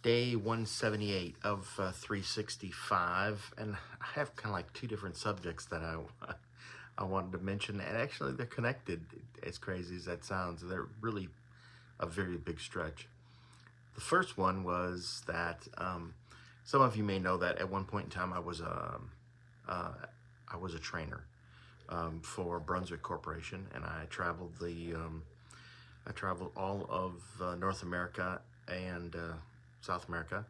day 178 of 365, and I have kind of like two different subjects that I wanted to mention, and actually they're connected. As crazy as that sounds, they're really a very big stretch. The first one was that some of you may know that at one point in time uh, I was a trainer for Brunswick Corporation, and I traveled all of North America and South America,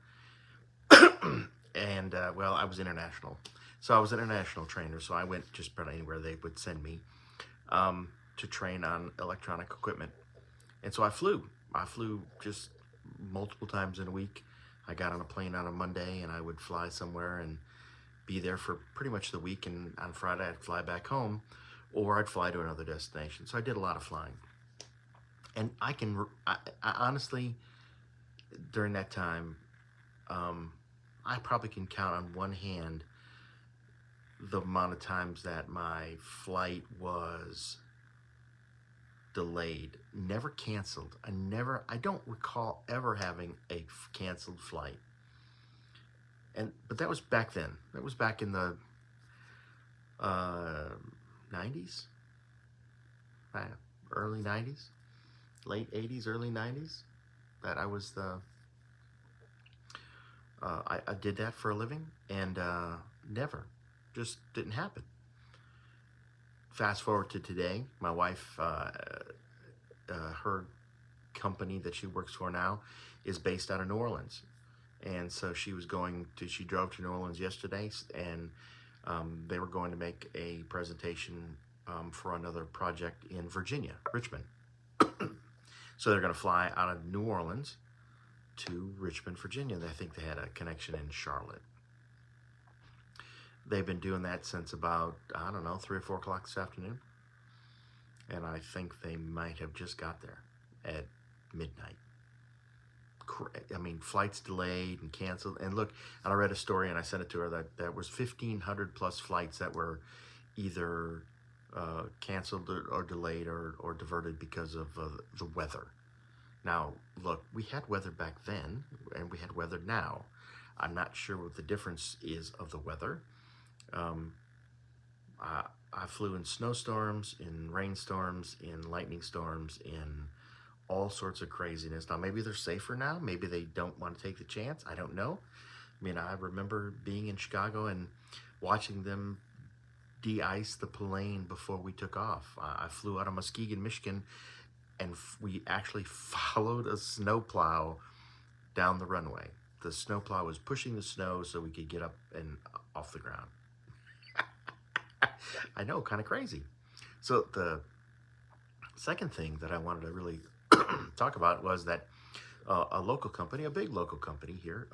and well, I was international. So I was an international trainer. So I went just about anywhere they would send me to train on electronic equipment. And so I flew. I flew just multiple times in a week. I got on a plane on a Monday, and I would fly somewhere and be there for pretty much the week. And on Friday, I'd fly back home, or I'd fly to another destination. So I did a lot of flying. And I honestly, during that time, I probably can count on one hand the amount of times that my flight was delayed, never canceled. I don't recall ever having a canceled flight. But that was back then. That was back in the 90s, early 90s, late 80s, early 90s. That I did that for a living, and never, just didn't happen. Fast forward to today, my wife, her company that she works for now is based out of New Orleans. And so she drove to New Orleans yesterday, and they were going to make a presentation for another project in Virginia, Richmond. So they're going to fly out of New Orleans to Richmond, Virginia. I think they had a connection in Charlotte. They've been doing that since about, I don't know, 3 or 4 o'clock this afternoon. And I think they might have just got there at midnight. I mean, flights delayed and canceled. And look, and I read a story and I sent it to her that there was 1,500 plus flights that were either canceled or delayed or diverted because of the weather. Now, look, we had weather back then and we had weather now. I'm not sure what the difference is of the weather. I flew in snowstorms, in rainstorms, in lightning storms, in all sorts of craziness. Now, maybe they're safer now. Maybe they don't want to take the chance. I don't know. I mean, I remember being in Chicago and watching them de-ice the plane before we took off. I flew out of Muskegon, Michigan, and we actually followed a snowplow down the runway. The snowplow was pushing the snow so we could get up and off the ground. I know, kind of crazy. So the second thing that I wanted to really talk about was that a local company, a big local company here,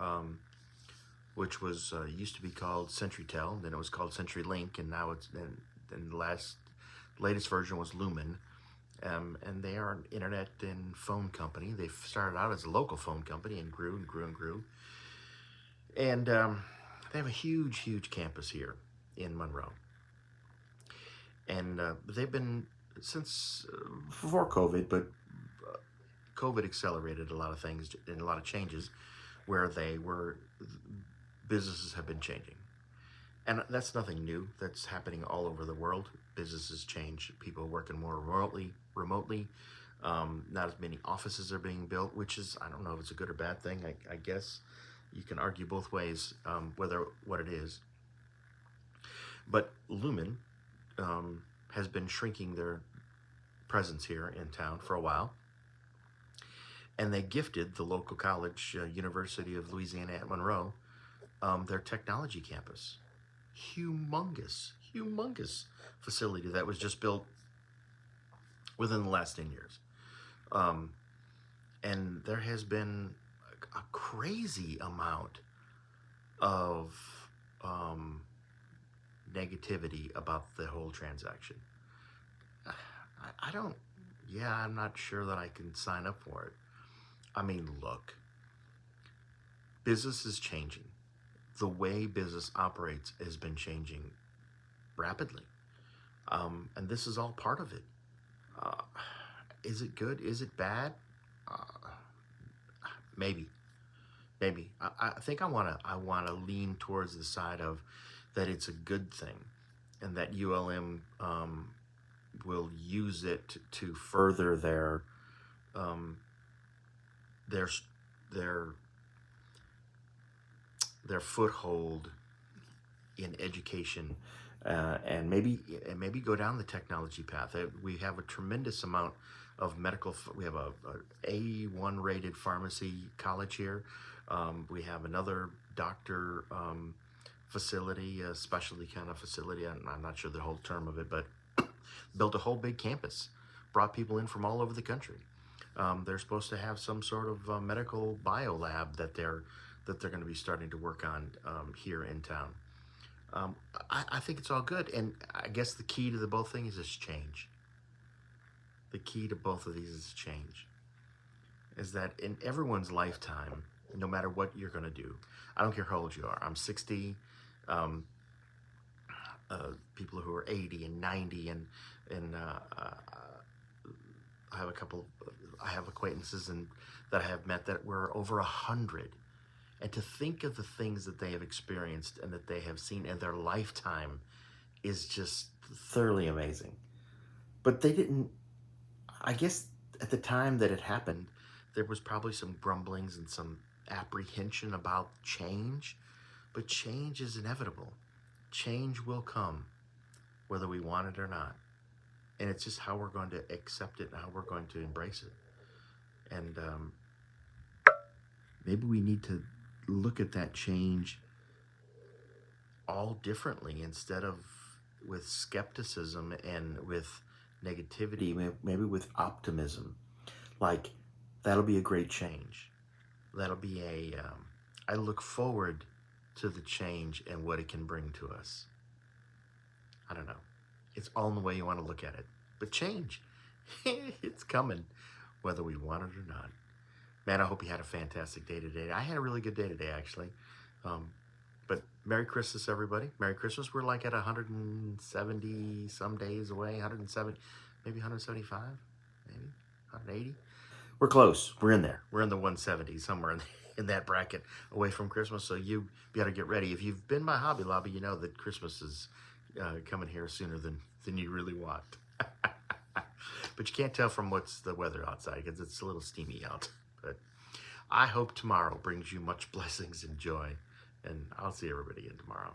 which was used to be called CenturyTel, then it was called CenturyLink, and now then the latest version was Lumen. And they are an internet and phone company. They started out as a local phone company and grew and grew and grew. And they have a huge, huge campus here in Monroe. And they've been since before COVID, but COVID accelerated a lot of things and a lot of changes where businesses have been changing. And that's nothing new. That's happening all over the world. Businesses change. People are working more remotely. Not as many offices are being built, which is, I don't know if it's a good or bad thing. I guess you can argue both ways what it is. But Lumen has been shrinking their presence here in town for a while. And they gifted the local college, University of Louisiana at Monroe, their technology campus. Humongous facility that was just built within the last 10 years. And there has been a crazy amount of negativity about the whole transaction. I'm not sure that I can sign up for it. I mean, look, business is changing. The way business operates has been changing rapidly. And this is all part of it. Is it good? Is it bad? Maybe. maybe. I think I wanna lean towards the side of that it's a good thing, and that ULM will use it to further um, their their their foothold in education, and maybe go down the technology path. We have a tremendous amount of medical. We have a A1 rated pharmacy college here. We have another doctor facility, a specialty kind of facility. I'm not sure the whole term of it, but built a whole big campus, brought people in from all over the country. They're supposed to have some sort of medical bio lab that they're going to be starting to work on here in town. Um, I think it's all good, and I guess the key to the both things is change. The key to both of these is change. Is that in everyone's lifetime, no matter what you're going to do, I don't care how old you are. I'm 60. Um, People who are 80 and 90, and I have a couple. I have acquaintances and that I have met that were over 100. And to think of the things that they have experienced and that they have seen in their lifetime is just thoroughly amazing. But they didn't, I guess at the time that it happened, there was probably some grumblings and some apprehension about change. But change is inevitable. Change will come, whether we want it or not. And it's just how we're going to accept it and how we're going to embrace it. And maybe we need to look at that change all differently, instead of with skepticism and with negativity, maybe with optimism. Like, that'll be a great change. That'll be I look forward to the change and what it can bring to us. I don't know. It's all in the way you want to look at it. But change, it's coming, whether we want it or not. Man, I hope you had a fantastic day today. I had a really good day today, actually. Um, but Merry Christmas, everybody. Merry Christmas. We're like at 170 some days away, 170, maybe 175, maybe 180. We're close. We're in there. We're in the 170s, somewhere in that bracket, away from Christmas. So you got to get ready. If you've been by Hobby Lobby, you know that Christmas is coming here sooner than you really want. But you can't tell from what's the weather outside because it's a little steamy out. But I hope tomorrow brings you much blessings and joy. And I'll see everybody again tomorrow.